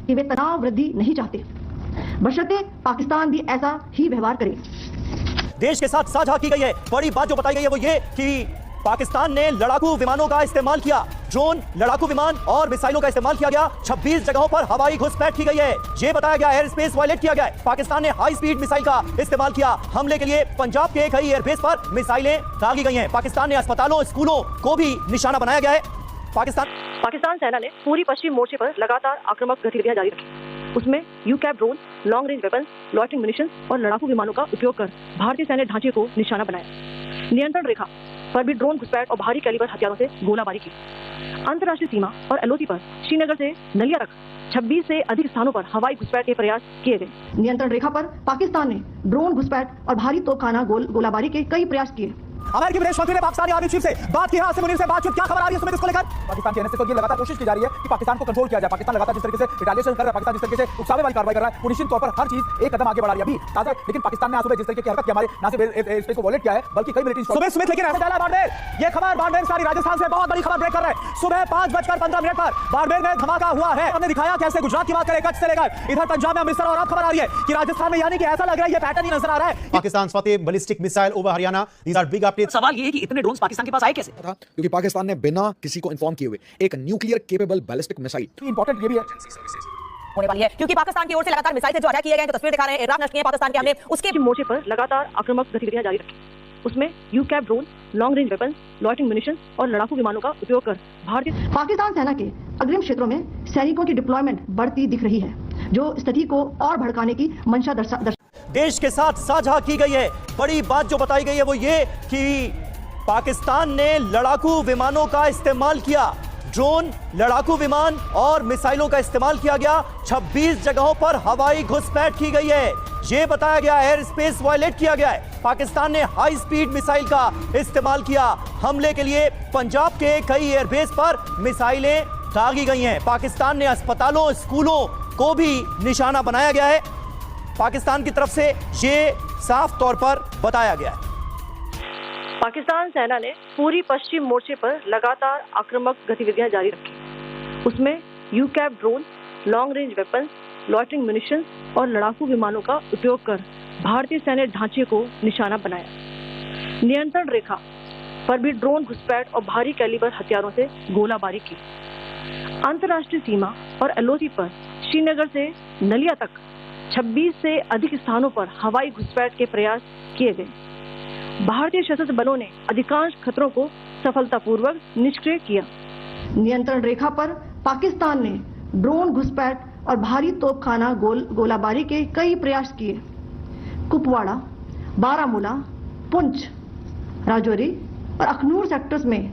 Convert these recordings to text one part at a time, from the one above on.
कि वे तनाव वृद्धि नहीं चाहते, बशर्ते पाकिस्तान भी ऐसा ही व्यवहार करे। देश के साथ साझा की गई है बड़ी बात जो बताई गई है वो ये कि पाकिस्तान ने लड़ाकू विमानों का इस्तेमाल किया, ड्रोन, लड़ाकू विमान और मिसाइलों का इस्तेमाल किया गया। 26 जगहों पर हवाई घुसपैठ की गई है, ये बताया गया। एयर स्पेस वायलेट किया गया है। पाकिस्तान ने हाई स्पीड मिसाइल का इस्तेमाल किया। हमले के लिए पंजाब के कई एयरबेस पर मिसाइलें दागी गई हैं। पाकिस्तान ने अस्पतालों, स्कूलों को भी निशाना बनाया गया है। पाकिस्तान सेना ने पूरी पश्चिम मोर्चे पर लगातार आक्रामक गतिविधियां जारी रखी। उसमें यूकैप drone, long range weapon, loitering munition और लड़ाकू विमानों का उपयोग कर भारतीय सैन्य ढांचे को निशाना बनाया। नियंत्रण रेखा पर भी ड्रोन घुसपैठ और भारी कैलिबर हथियारों से गोलाबारी की। अंतर्राष्ट्रीय सीमा और एलओसी पर श्रीनगर से नलिया तक 26 से अधिक स्थानों पर हवाई घुसपैठ के प्रयास किए गए। नियंत्रण रेखा पर पाकिस्तान ने ड्रोन घुसपैठ और भारी तोपखाना गोलाबारी के कई प्रयास किए। अमेरिकी विदेश मंत्री ने पाकिस्तानी आर्मी चीफ से बात की। आसिम मुनीर से बातचीत, क्या खबर आ रही है इसको लेकर? पाकिस्तान के एनएसए को ये लगातार कोशिश की जा रही है कि पाकिस्तान को कंट्रोल किया जाए। पाकिस्तान लगातार जिस तरीके से रिटेलिएशन कर रहा है, पाकिस्तान जिस तरीके से उकसावे वाली कार्रवाई कर रहा है, पुनिशिंग तौर पर हर चीज एक कदम आगे बढ़ा रही है अभी ताजा। लेकिन पाकिस्तान ने आज सुबह जिस तरीके की हरकत की, हमारे ना सिर्फ एयर स्पेस को वॉलेट किया है बल्कि कई मिलिट्री सुबह लेकिन बाड़मेर, ये खबर बाड़मेर सारी राजस्थान से बहुत बड़ी खबर ब्रेक कर रहे हैं। सुबह 5:15 पर बाड़मेर में धमाका हुआ है। हमने दिखाया कैसे गुजरात की बात करें, कच्छ से लेकर इधर पंजाब में अमृतसर, और अब खबर आ रही है कि राजस्थान में, यानी कि ऐसा लग रहा है ये पैटर्न ही नजर आ रहा है। Pakistan Fateh ballistic missile over Haryana, these are big updates. सवाल ये है कि इतने ड्रोन्स पाकिस्तान के पास आए कैसे? था क्योंकि पाकिस्तान ने बिना किसी को इन्फॉर्म किए हुए एक nuclear capable ballistic missile, important ये भी है, होने वाली है क्योंकि पाकिस्तान की ओर से लगातार मिसाइल से जो अटैक किए गए हैं, तो तस्वीर दिखा रहे हैं, एयरक्राफ्ट नष्ट किए हैं पाकिस्तान के हमले। उसके मोर्चे पर लगातार आक्रामक गतिविधियां जारी रखी। उसमें यूकैप drone, long range weapon, loitering munition और लड़ाकू विमानों का उपयोग कर भारतीय पाकिस्तान सेना के अग्रिम क्षेत्रों में सैनिकों की डिप्लॉयमेंट बढ़ती दिख रही है, जो स्थिति को और भड़काने की मंशा देश के साथ साझा की गई है बड़ी बात जो बताई गई है वो ये कि पाकिस्तान ने लड़ाकू विमानों का इस्तेमाल किया, ड्रोन, लड़ाकू विमान और मिसाइलों का इस्तेमाल किया गया। 26 जगहों पर हवाई घुसपैठ की गई है, ये बताया गया। एयर स्पेस वायलेट किया गया है। पाकिस्तान ने हाई स्पीड मिसाइल का इस्तेमाल किया। हमले के लिए पंजाब के कई एयरबेस पर मिसाइलें दागी गई हैं। पाकिस्तान ने अस्पतालों, स्कूलों को भी निशाना बनाया गया है। पाकिस्तान की तरफ से ये साफ तौर पर बताया गया है। पाकिस्तान सेना ने पूरी पश्चिम मोर्चे पर लगातार आक्रामक गतिविधियां जारी रखी। उसमें यूकैप drone, long range weapon, loitering munition और लड़ाकू विमानों का उपयोग कर भारतीय सैन्य ढांचे को निशाना बनाया। नियंत्रण रेखा पर भी ड्रोन घुसपैठ और भारी कैलिबर हथियारों से गोलाबारी की। अंतर्राष्ट्रीय सीमा और एलओसी पर श्रीनगर से नलिया तक 26 से अधिक स्थानों पर हवाई घुसपैठ के प्रयास किए गए। भारतीय सशस्त्र बलों ने अधिकांश खतरों को सफलतापूर्वक निष्क्रिय किया। नियंत्रण रेखा पर पाकिस्तान ने ड्रोन घुसपैठ और भारी तोपखाना गोलाबारी के कई प्रयास किए। कुपवाड़ा, बारामूला, पुंछ, राजौरी और अखनूर सेक्टर्स में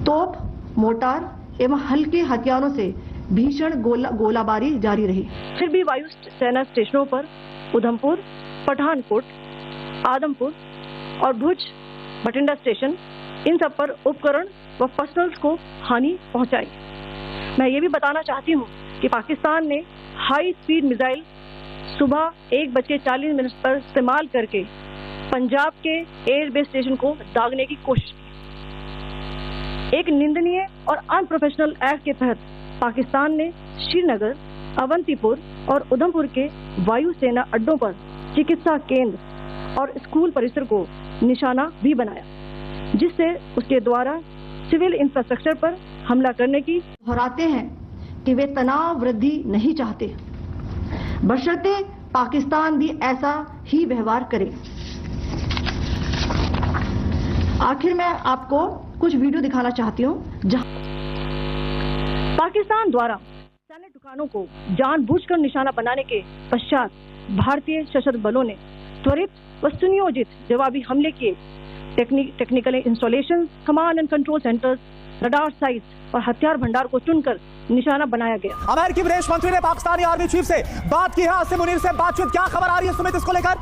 तोप, मोर्टार एवं हल्के हथियारों से भीषण गोलाबारी जारी रही। फिर भी वायु सेना स्टेशनों पर उधमपुर, पठानकोट, आदमपुर और भुज, बठिंडा स्टेशन, इन सब पर उपकरण व फसल्स को हानि पहुंचाई। मैं ये भी बताना चाहती हूँ कि पाकिस्तान ने हाई स्पीड मिसाइल सुबह 1:40 पर इस्तेमाल करके पंजाब के एयरबेस स्टेशन को दागने की कोशिश की। एक निंदनीय और अनप्रोफेशनल एक्ट के तहत पाकिस्तान ने श्रीनगर, अवंतीपुर और उधमपुर के वायु सेना अड्डों पर चिकित्सा केंद्र और स्कूल परिसर को निशाना भी बनाया, जिससे उसके द्वारा सिविल इंफ्रास्ट्रक्चर पर हमला करने की दोहराते हैं कि वे तनाव वृद्धि नहीं चाहते, बशर्ते पाकिस्तान भी ऐसा ही व्यवहार करे। आखिर मैं आपको कुछ वीडियो दिखाना चाहती हूँ जहां पाकिस्तान द्वारा सैन्य ठिकानों को जानबूझकर निशाना बनाने के पश्चात भारतीय सशस्त्र बलों ने त्वरित व सुनियोजित जवाबी हमले किए। Technical installation, command and control centres, radar sites और हथियार भंडार को चुनकर निशाना बनाया गया। अमेरिकी विदेश मंत्री ने पाकिस्तानी आर्मी चीफ से बात की है। आसिम मुनीर से बातचीत, क्या खबर आ रही है सुमित इसको लेकर?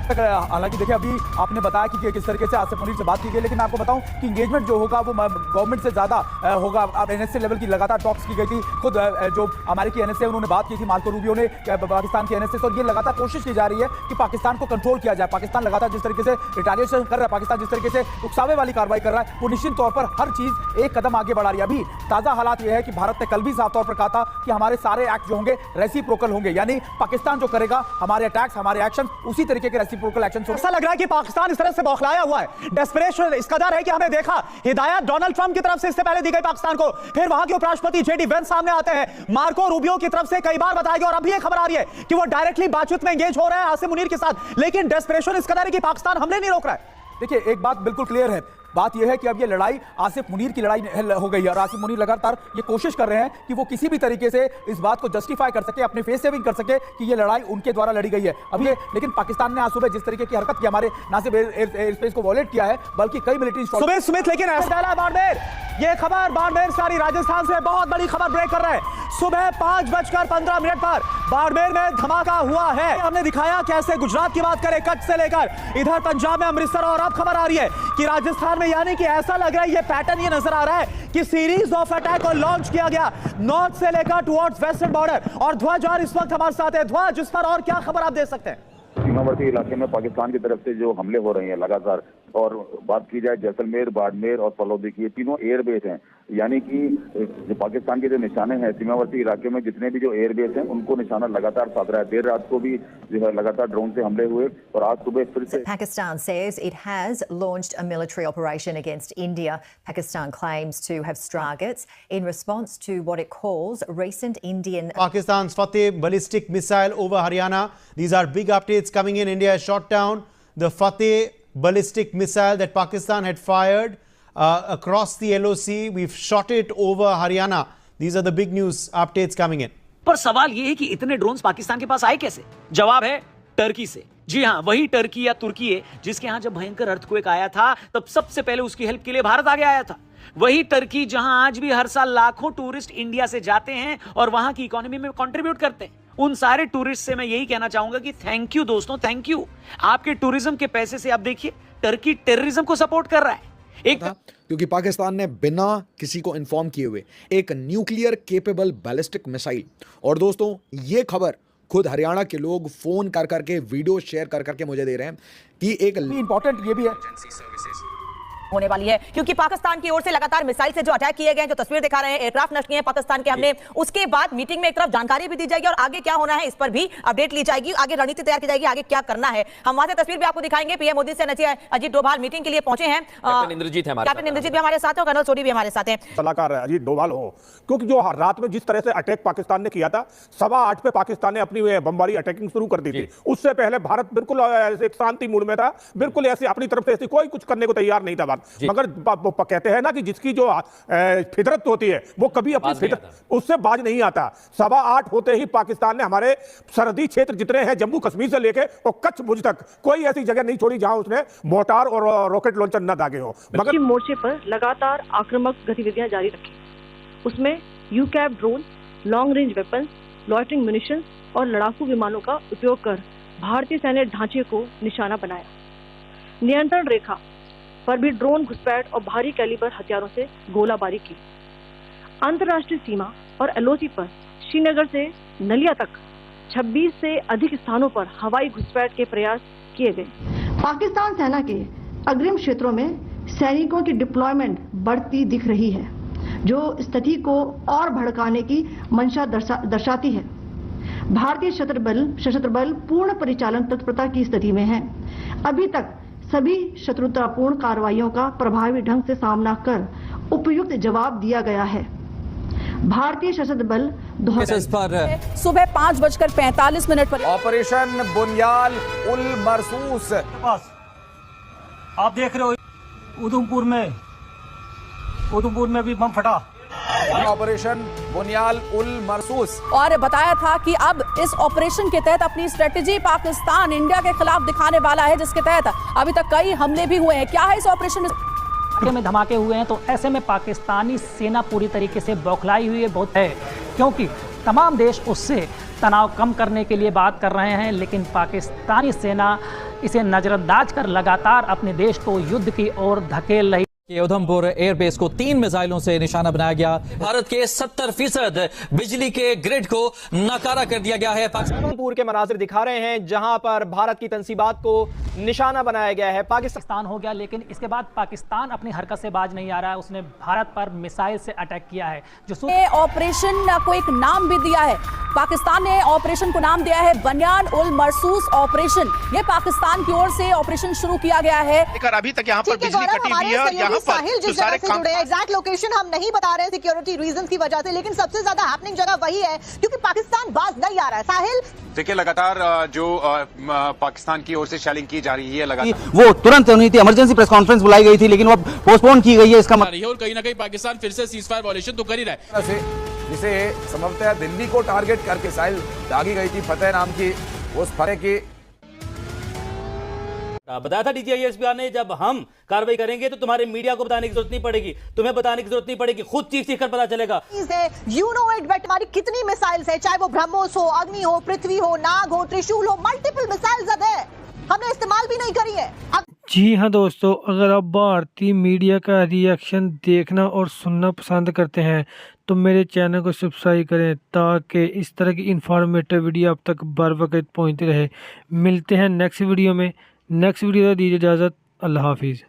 हालांकि देखिए अभी आपने बताया कि किस तरीके से आसिफ मुनीर से बात की गई, लेकिन मैं आपको बताऊं कि इंगेजमेंट जो होगा वो गवर्नमेंट से ज्यादा होगा। अब एनएसए लेवल की लगातार टॉक्स की गई थी। खुद जो अमेरिकी एनएसए उन्होंने बात की थी, मार्को रूबियो ने पाकिस्तान के एनएसए से, और ये लगातार कोशिश की जा रही है कि पाकिस्तान को कंट्रोल किया जाए। पाकिस्तान लगातार जिस तरीके से रिटेलिएशन कर रहा है, पाकिस्तान जिस तरीके से उकसावे वाली कार्रवाई कर रहा है, वो निश्चित तौर पर हर चीज एक कदम आगे बढ़ा रही है। अभी ताजा हालात ये है कि भारत ने कल भी साफ तौर पर कहा था कि हमारे सारे एक्ट जो होंगे रेसिप्रोकल होंगे, यानी पाकिस्तान जो करेगा हमारे अटैक्स, हमारे एक्शन उसी तरीके के रेसिप्रोकल एक्शन। ऐसा लग रहा है कि पाकिस्तान इस तरह से बौखलाया हुआ है, डेस्परेशन इस कदर है कि हमने देखा हिदायत डोनाल्ड ट्रंप की तरफ से इससे पहले दी गई पाकिस्तान को, फिर वहां के उपराष्ट्रपति जेडी वेंस सामने आते हैं, मार्को रूबियो की तरफ से कई बार बताया गया, और अभी ये खबर आ रही है कि वो डायरेक्टली बातचीत में एंगेज हो रहे हैं आसिफ मुनीर के साथ, लेकिन डेस्परेशन इस कदर है कि पाकिस्तान हमले नहीं रोक रहा है। देखिए एक बात बिल्कुल क्लियर है, बात यह है कि अब ये लड़ाई आसिफ मुनीर की लड़ाई हो गई है, और आसिफ मुनीर लगातार ये कोशिश कर रहे हैं कि वो किसी भी तरीके से इस बात को जस्टिफाई कर सके, अपने फेस सेविंग कर सके कि ये लड़ाई उनके द्वारा लड़ी गई है। अब ये लेकिन पाकिस्तान ने आज सुबह जिस तरीके की हरकत की, हमारे ना सिर्फ एयर स्पेस को वॉयलेट किया है बल्कि कई मिलिट्री सुमित, लेकिन बाड़मेर, ये खबर बाड़मेर सारी राजस्थान से बहुत बड़ी खबर ब्रेक कर रहा है। सुबह 5:15 पर बाड़मेर में धमाका हुआ है। हमने दिखाया कैसे गुजरात की बात करें, कच्छ से लेकर इधर पंजाब में अमृतसर, और अब खबर आ रही है कि राजस्थान में, यानी कि ऐसा लग रहा है, ये पैटर्न ये नजर आ रहा है कि सीरीज ऑफ अटैक को लॉन्च किया गया नॉर्थ से लेकर टुवर्ड्स वेस्टर्न बॉर्डर। और ध्वज और इस वक्त हमारे साथ है ध्वज, इस पर और क्या खबर आप दे सकते हैं? सीमावर्ती इलाके में पाकिस्तान की तरफ से जो हमले हो रहे हैं लगातार, और बात की जाए जैसलमेर, बाड़मेर और फलौदी की, ये तीनों एयरबेस हैं, यानी कि जो पाकिस्तान के जो निशाने हैं सीमावर्ती इलाके में, जितने भी जो एयरबेस हैं उनको निशाना लगातार साध रहा है। देर रात को भी जो है लगातार ड्रोन से हमले हुए, और आज सुबह फिर से। Pakistan says it has launched a military operation against India. Pakistan claims to have struck targets in response to what it calls recent Indian. Pakistan's Fateh ballistic missile over Haryana. These are big updates coming in. India has shot down the Fateh ballistic missile that Pakistan had fired across the LOC. We've shot it over Haryana. These are the big news updates coming in. पर सवाल यह है कि इतने drones Pakistan के पास आए कैसे? जवाब है टर्की से। जी हां, वही टर्की या तुर्की है जिसके यहां जब भयंकर अर्थक्वेक आया था तब सबसे पहले उसकी हेल्प के लिए भारत आगे आया था। वही टर्की जहां आज भी हर साल लाखों टूरिस्ट इंडिया से जाते हैं और वहां की इकोनॉमी में कंट्रीब्यूट करते हैं। उन सारे टूरिस्ट से मैं यही कहना चाहूंगा कि थैंक यू दोस्तों, थैंक यू। आपके टूरिज्म के पैसे से आप देखिए टर्की टेररिज्म को सपोर्ट कर रहा है। क्योंकि पाकिस्तान ने बिना किसी को इन्फॉर्म किए हुए एक न्यूक्लियर केपेबल बैलिस्टिक मिसाइल, और दोस्तों ये खबर खुद हरियाणा के लोग फोन कर करके, वीडियो शेयर कर करके मुझे दे रहे हैं कि एक इंपॉर्टेंट ये भी है होने वाली है, क्योंकि पाकिस्तान की ओर से लगातार मिसाइल से जो अटैक किए गए, जो तस्वीर दिखा रहे हैं, एयरक्राफ्ट नष्ट किए हैं पाकिस्तान के हमने, उसके बाद मीटिंग में एक तरफ जानकारी भी दी जाएगी और आगे क्या होना है इस पर भी अपडेट ली जाएगी, आगे रणनीति तैयार की जाएगी, आगे क्या करना है। हम वहां से तस्वीर भी आपको दिखाएंगे। पीएम मोदी से नची अजीत डोभाल मीटिंग के लिए पहुंचे हैं। कैप्टन इंद्रजीत भी हमारे साथ है, कर्नल सोडी भी हमारे साथ है। सलाहकार अजीत डोभाल हो, क्योंकि जो रात में जिस तरह से अटैक पाकिस्तान ने किया था, 8:15 पे पाकिस्तान ने अपनी बमबारी अटैकिंग शुरू कर दी थी। उससे पहले भारत बिल्कुल एक शांति मूड में था, बिल्कुल ऐसी अपनी तरफ से ऐसी कोई कुछ करने को तैयार नहीं था। मगर कहते हैं ना कि जिसकी जो फितरत होती है वो कभी अपनी फितरत उससे बाज नहीं आता। 8:15 होते ही पाकिस्तान ने हमारे सरहदी क्षेत्र जितने हैं, जम्मू कश्मीर से लेकर और कच्छ भुज तक, कोई ऐसी जगह नहीं छोड़ी जहां उसने मोर्टार और रॉकेट लॉन्चर न दागे हो। मगर मोर्चे पर लगातार आक्रामक गतिविधियां जारी रखी। उसमें यूकैप drone, long range weapons, loitering munitions और लड़ाकू विमानों का उपयोग कर भारतीय सैन्य ढांचे को निशाना बनाया। नियंत्रण रेखा पर भी ड्रोन घुसपैठ और भारी कैलिबर हथियारों से गोलाबारी की। अंतर्राष्ट्रीय सीमा और एलओसी पर श्रीनगर से नलिया तक 26 से अधिक स्थानों पर हवाई घुसपैठ के प्रयास किए गए। पाकिस्तान सेना के अग्रिम क्षेत्रों में सैनिकों की डिप्लॉयमेंट बढ़ती दिख रही है, जो स्थिति को और भड़काने की मंशा दर्शाती है। भारतीय सशस्त्र बल पूर्ण परिचालन तत्परता की स्थिति में है। अभी तक सभी शत्रुतापूर्ण कार्रवाइयों का प्रभावी ढंग से सामना कर उपयुक्त जवाब दिया गया है। भारतीय सशस्त्र बल सुबह 5:45 पर ऑपरेशन बुनियाल उल मरसूस आप देख रहे हो, उधमपुर में भी बम फटा। ऑपरेशन बुनियाल उल मरसूस, और बताया था कि अब इस ऑपरेशन के तहत अपनी स्ट्रेटेजी पाकिस्तान इंडिया के खिलाफ दिखाने वाला है, जिसके तहत अभी तक कई हमले भी हुए हैं। क्या है इस ऑपरेशन में धमाके हुए हैं, तो ऐसे में पाकिस्तानी सेना पूरी तरीके से बौखलाई हुई है बहुत है, क्योंकि तमाम देश उससे तनाव कम करने के लिए बात कर रहे हैं, लेकिन पाकिस्तानी सेना इसे नजरअंदाज कर लगातार अपने देश को युद्ध की ओर धकेल रही। उधमपुर एयरबेस को 3 मिसाइलों से निशाना बनाया गया। भारत के 70% बिजली के ग्रिड को नकारा कर दिया गया है। उधमपुर के मनाजिर दिखा रहे हैं जहां पर भारत की तंसीबात को निशाना बनाया गया है। पाकिस्तान हो गया, लेकिन इसके बाद पाकिस्तान अपनी हरकत से बाज नहीं आ रहा है। उसने भारत पर मिसाइल से अटैक किया है। जो ऑपरेशन को एक नाम भी दिया है, पाकिस्तान ने ऑपरेशन को नाम दिया है बनियान उल मरसूस ऑपरेशन। ये पाकिस्तान की ओर से ऑपरेशन शुरू किया गया है। अभी तक यहाँ पर बिजली कटी हुई है। साहिल जिस जगह से जुड़े हैं, एग्जैक्ट लोकेशन हम नहीं बता रहे हैं सिक्योरिटी रीजंस की वजह से, लेकिन सबसे ज्यादा हैपनिंग जगह वही है क्योंकि पाकिस्तान बाज नहीं आ रहा है। साहिल देखिए, लगातार जो पाकिस्तान की ओर से शेलिंग की जा रही है, लगातार वो तुरंत नहीं थी, इमरजेंसी प्रेस कॉन्फ्रेंस बुलाई गई थी, लेकिन वो पोस्टपोन की गई है। इसका मतलब और कहीं ना कहीं पाकिस्तान फिर से सीज फायर वायलेशन तो कर ही रहा है, जिसे संभवतः दिल्ली को टारगेट करके साहिल दागी गई थी फतेह नाम की उस फतेह की। बताया था डीजीआईएसपी ने, जब हम कार्रवाई करेंगे तो तुम्हारे मीडिया को बताने की जरूरत नहीं पड़ेगी, तुम्हें बताने की जरूरत नहीं पड़ेगी, खुद चीख कर पता चलेगा। यू नो इट बट हमारी कितनी मिसाइल्स है, चाहे वो ब्रह्मोस हो, अग्नि हो, पृथ्वी हो, नाग हो, त्रिशूल हो, मल्टीपल मिसाइल्स है, हमने इस्तेमाल भी नहीं करी है। जी हाँ दोस्तों, अगर आप भारतीय मीडिया का रिएक्शन देखना और सुनना पसंद करते हैं तो मेरे चैनल को सब्सक्राइब करें ताकि इस तरह की इंफॉर्मेटिव वीडियो आप तक बर वक्त पहुँचते रहे। मिलते हैं नेक्स्ट वीडियो में। नेक्स्ट वीडियो दीजिए इजाज़त। अल्लाह हाफिज़।